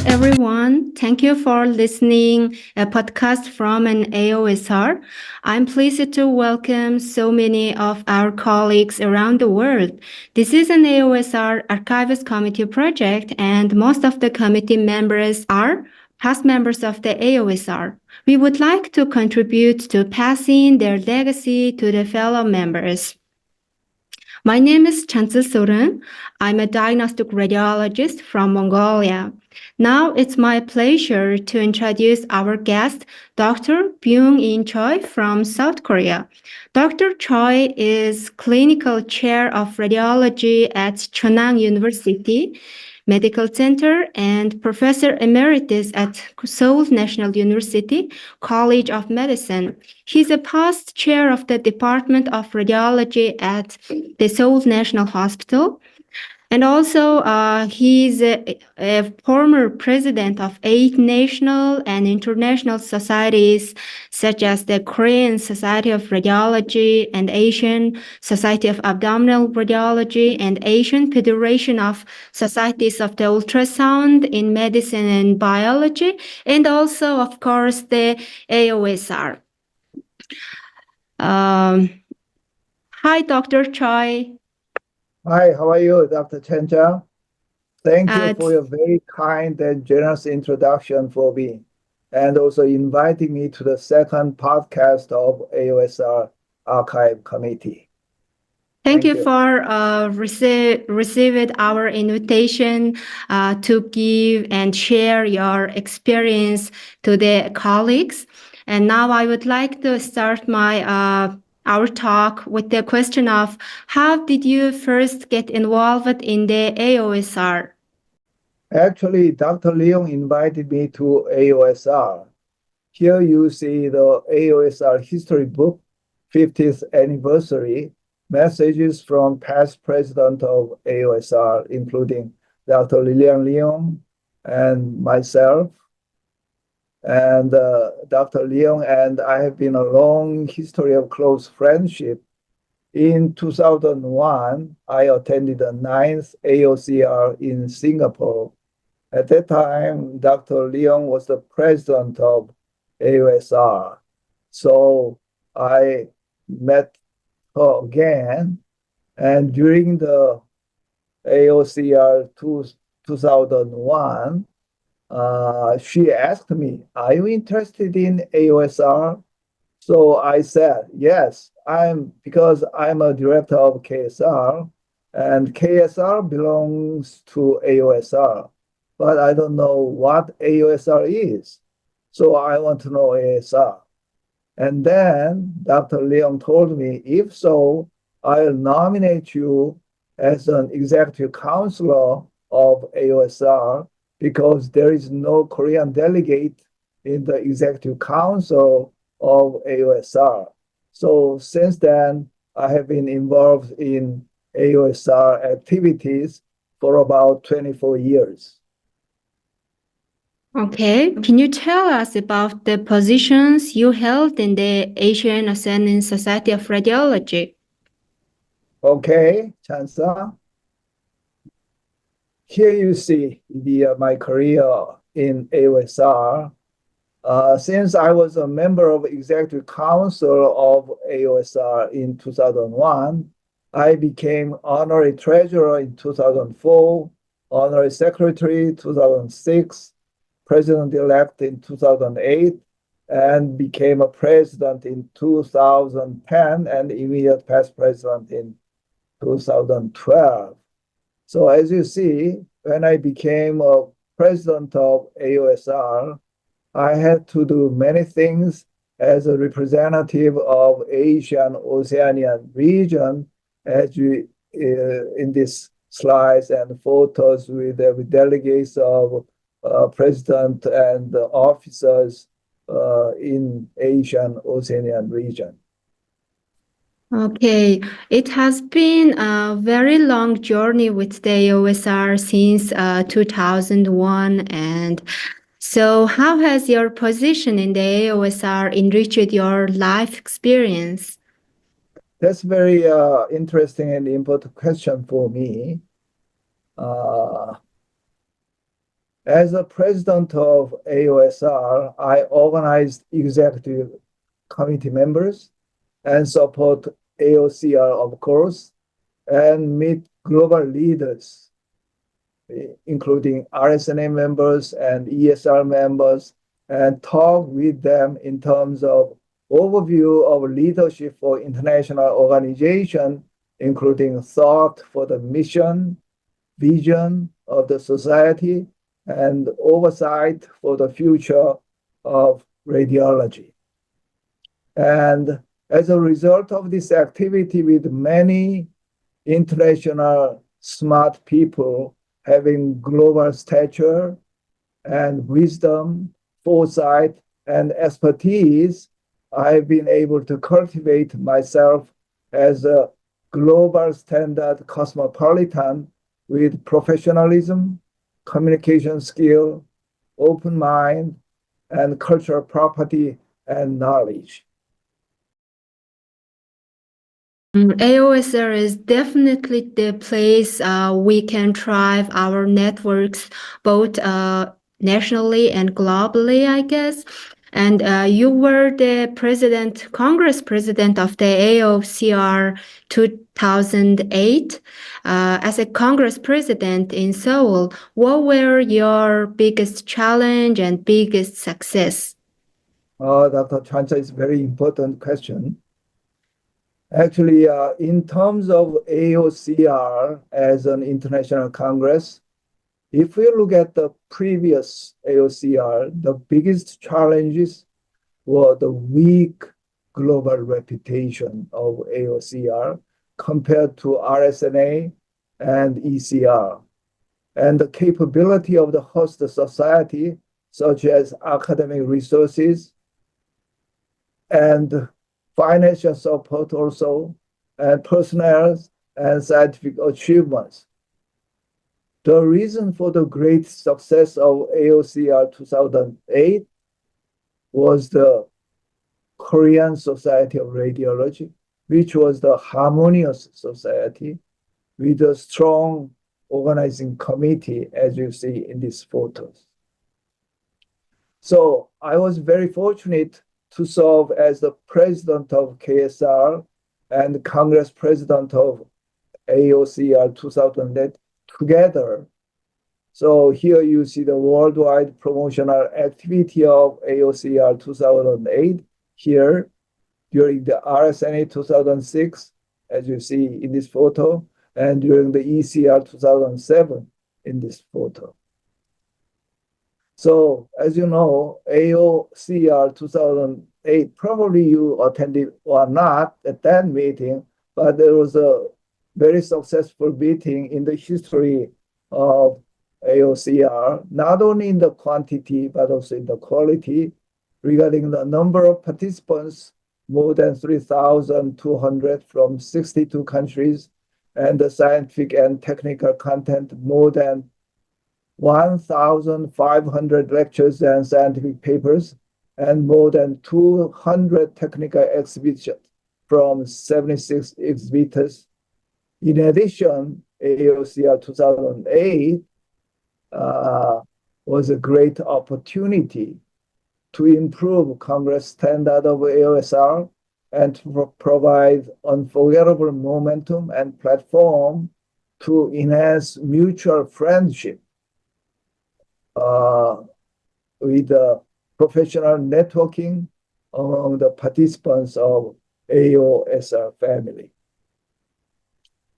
everyone. Thank you for listening a podcast from an AOSR. I'm pleased to welcome so many of our colleagues around the world. This is an AOSR Archives Committee project, and most of the committee members are past members of the AOSR. We would like to contribute to passing their legacy to the fellow members. My name is Chantsalsuren. I'm a diagnostic radiologist from Mongolia. Now it's my pleasure to introduce our guest, Dr. Byung Ihn Choi from South Korea. Dr. Choi is clinical chair of radiology at Cheonang University Medical Center and Professor Emeritus at Seoul National University College of Medicine. He's a past chair of the Department of Radiology at the Seoul National Hospital. And also, he's a former president of 8 national and international societies, such as the Korean Society of Radiology and Asian Society of Abdominal Radiology and Asian Federation of Societies of the Ultrasound in Medicine and Biology, and also, of course, the AOSR. Hi, Dr. Choi. Hi, how are you, Dr. Chencha? Thank you for your very kind and generous introduction for me, and also inviting me to the second podcast of AOSR Archive Committee. Thank you for receiving our invitation to give and share your experience to the colleagues. And now I would like to start our talk with the question of how did you first get involved in the AOSR? Actually, Dr. Leung invited me to AOSR. Here you see the AOSR history book, 50th anniversary, messages from past president of AOSR, including Dr. Lilian Leung and myself. And Dr. Leung and I have been a long history of close friendship. In 2001, I attended the 9th AOCR in Singapore. At that time, Dr. Leung was the president of AOSR. So I met her again. And during the AOCR 2001, she asked me, "Are you interested in AOSR?" So I said, yes, because I'm a director of KSR, and KSR belongs to AOSR, but I don't know what AOSR is. So I want to know AOSR. And then Dr. Leung told me, if so, I'll nominate you as an executive counselor of AOSR, because there is no Korean delegate in the executive council of AOSR. So since then, I have been involved in AOSR activities for about 24 years. Okay, can you tell us about the positions you held in the Asian Oceanian Society of Radiology? Okay, Chansa. Here you see my career in AOSR. Since I was a member of Executive Council of AOSR in 2001, I became Honorary Treasurer in 2004, Honorary Secretary 2006, President-elect in 2008, and became a President in 2010 and immediate past President in 2012. So as you see, when I became a President of AOSR, I had to do many things as a representative of Asian Oceanian region, as we in these slides and photos with delegates of president and officers in Asian Oceanian region. Okay, it has been a very long journey with the AOSR since 2001. And so how has your position in the AOSR enriched your life experience? That's very interesting and important question for me. As the president of AOSR, I organized executive committee members and support AOCR, of course, and meet global leaders, including RSNA members and ESR members, and talk with them in terms of overview of leadership for international organization, including thought for the mission, vision of the society, and oversight for the future of radiology. And as a result of this activity with many international smart people having global stature and wisdom, foresight, and expertise, I've been able to cultivate myself as a global standard cosmopolitan with professionalism, communication skill, open mind, and cultural property and knowledge. AOSR is definitely the place we can thrive our networks, both nationally and globally, I guess. And you were the Congress president of the AOCR 2008. As a Congress president in Seoul, what were your biggest challenge and biggest success? Dr. Chantsa, is a very important question. Actually, in terms of AOCR as an international congress, if we look at the previous AOCR, the biggest challenges were the weak global reputation of AOCR compared to RSNA and ECR, and the capability of the host society, such as academic resources and financial support also, and personnel and scientific achievements. The reason for the great success of AOCR 2008 was the Korean Society of Radiology, which was the harmonious society with a strong organizing committee, as you see in these photos. So I was very fortunate to serve as the president of KSR and Congress president of AOCR 2008 together. So here you see the worldwide promotional activity of AOCR 2008 here during the RSNA 2006, as you see in this photo, and during the ECR 2007 in this photo. So as you know, AOCR 2008, probably you attended or not at that meeting, but there was a very successful meeting in the history of AOCR, not only in the quantity, but also in the quality regarding the number of participants, more than 3,200 from 62 countries, and the scientific and technical content, more than 1,500 lectures and scientific papers, and more than 200 technical exhibitions from 76 exhibitors. In addition, AOCR 2008 was a great opportunity to improve Congress standard of AOSR and to provide unforgettable momentum and platform to enhance mutual friendship with the professional networking among the participants of AOSR family.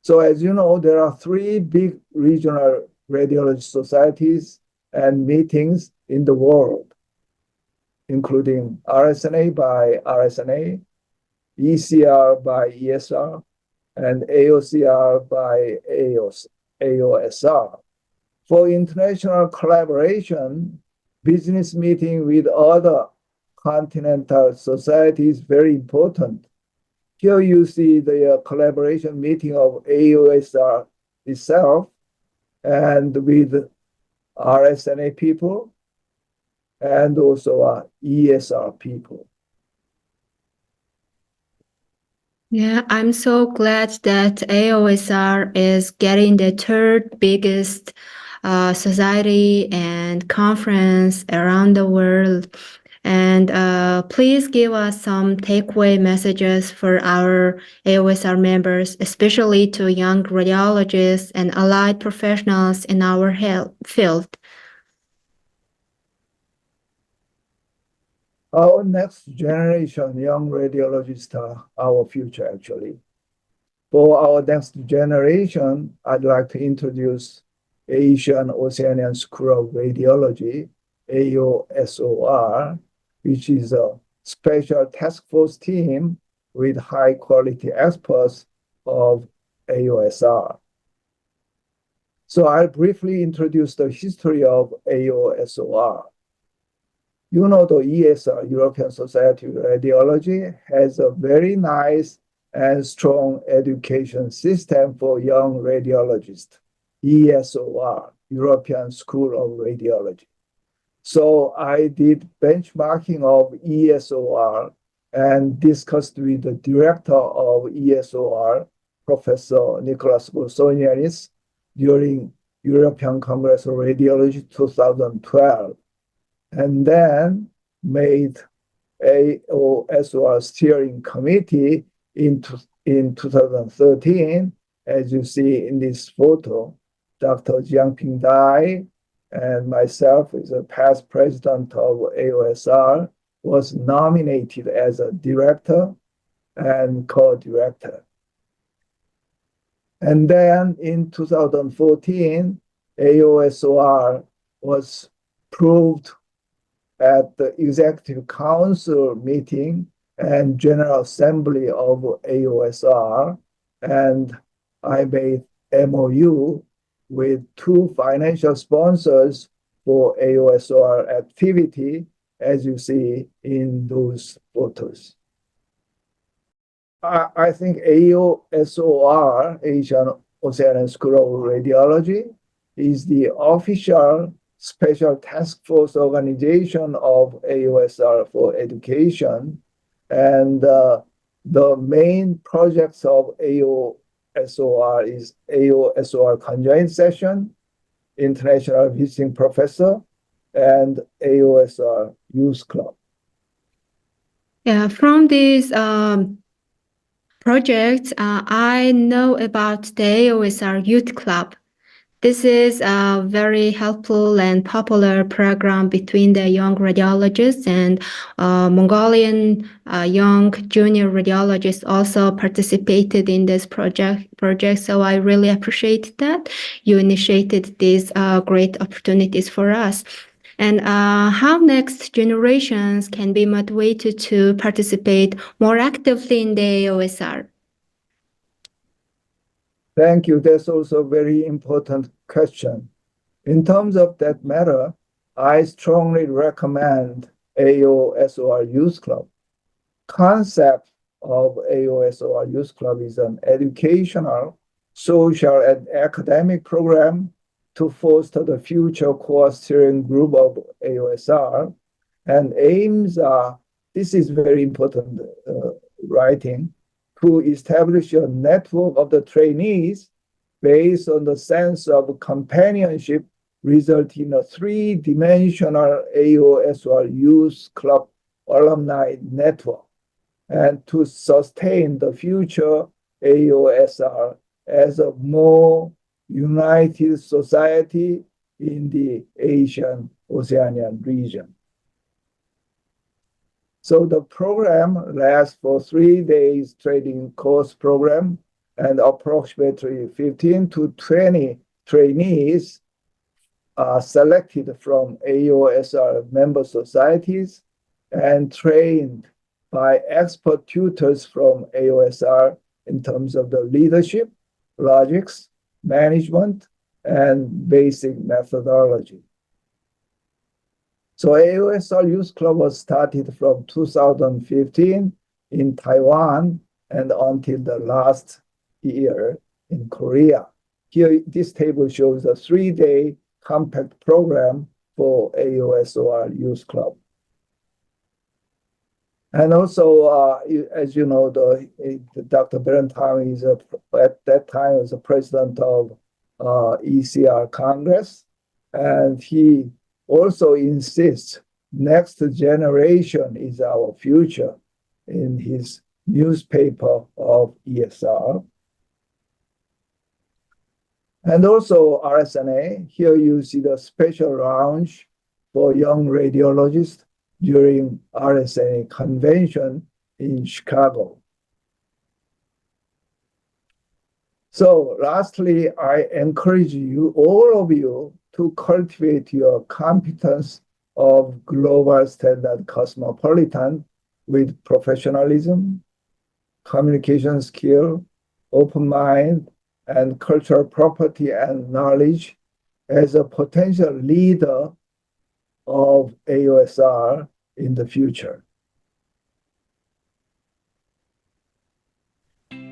So as you know, there are 3 big regional radiology societies and meetings in the world, including RSNA by RSNA, ECR by ESR, and AOCR by AOSR. For international collaboration, business meeting with other continental societies is very important. Here you see the collaboration meeting of AOSR itself and with RSNA people and also ESR people. Yeah, I'm so glad that AOSR is getting the third biggest society and conference around the world. And please give us some takeaway messages for our AOSR members, especially to young radiologists and allied professionals in our health field. Our next generation young radiologists are our future, actually. For our next generation, I'd like to introduce Asian Oceanian School of Radiology, AOSOR, which is a special task force team with high quality experts of AOSR. So I'll briefly introduce the history of AOSOR. You know, the ESR, European Society of Radiology, has a very nice and strong education system for young radiologists, ESOR, European School of Radiology. So I did benchmarking of ESOR and discussed with the director of ESOR, Professor Nicholas Bolsonianis, during European Congress of Radiology 2012, and then made AOSR steering committee in 2013, as you see in this photo. Dr. Jiangping Dai and myself, as a past president of AOSR, was nominated as a director and co-director. And then in 2014, AOSR was approved at the Executive Council meeting and General Assembly of AOSR, and I made MOU with two financial sponsors for AOSR activity, as you see in those photos. I think AOSOR, Asian Oceanian School of Radiology, is the official special task force organization of AOSR for education. And the main projects of AOSOR is AOSOR Conjoint Session, International Visiting Professor, and AOSR Youth Club. Yeah, from these projects, I know about the AOSR Youth Club. This is a very helpful and popular program between the young radiologists, and Mongolian young junior radiologists also participated in this project. So I really appreciate that you initiated these great opportunities for us. And how next generations can be motivated to participate more actively in the AOSR? Thank you. That's also a very important question. In terms of that matter, I strongly recommend AOSR Youth Club. Concept of AOSR Youth Club is an educational, social, and academic program to foster the future core steering group of AOSR, and aims are, this is very important writing, to establish a network of the trainees based on the sense of companionship, resulting in a three-dimensional AOSR Youth Club alumni network, and to sustain the future AOSR as a more united society in the Asian Oceanian region. So the program lasts for 3 days training course program, and approximately 15 to 20 trainees are selected from AOSR member societies and trained by expert tutors from AOSR in terms of the leadership, logics, management, and basic methodology. So AOSR Youth Club was started from 2015 in Taiwan and until the last year in Korea. Here, this table shows a 3-day compact program for AOSR Youth Club. And also, as you know, Dr. Byung is at that time was the president of ECR Congress, And he also insists next generation is our future in his newspaper of ESR. And also RSNA, here you see the special lounge for young radiologists during RSNA convention in Chicago. So lastly, I encourage you, all of you, to cultivate your competence of global standard cosmopolitan with professionalism, communication skill, open mind, and cultural property and knowledge as a potential leader of AOSR in the future.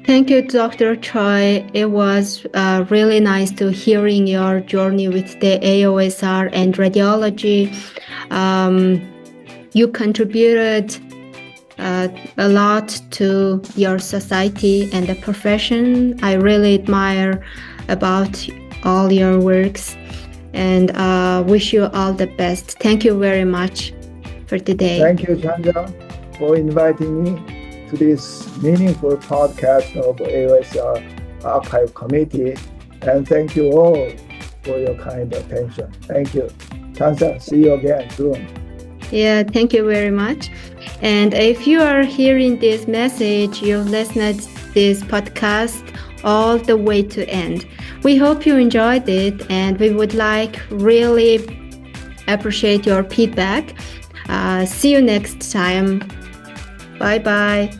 Thank you, Dr. Choi. It was really nice to hearing your journey with the AOSR and radiology. You contributed a lot to your society and the profession. I really admire about all your works and wish you all the best. Thank you very much for today. Thank you, Chanja, for inviting me to this meaningful podcast of AOSR Archive Committee. And thank you all for your kind attention. Thank you. Chansa, see you again soon. Yeah, thank you very much. And if you are hearing this message, you've listened to this podcast all the way to end. We hope you enjoyed it, and we would really appreciate your feedback. See you next time. Bye-bye.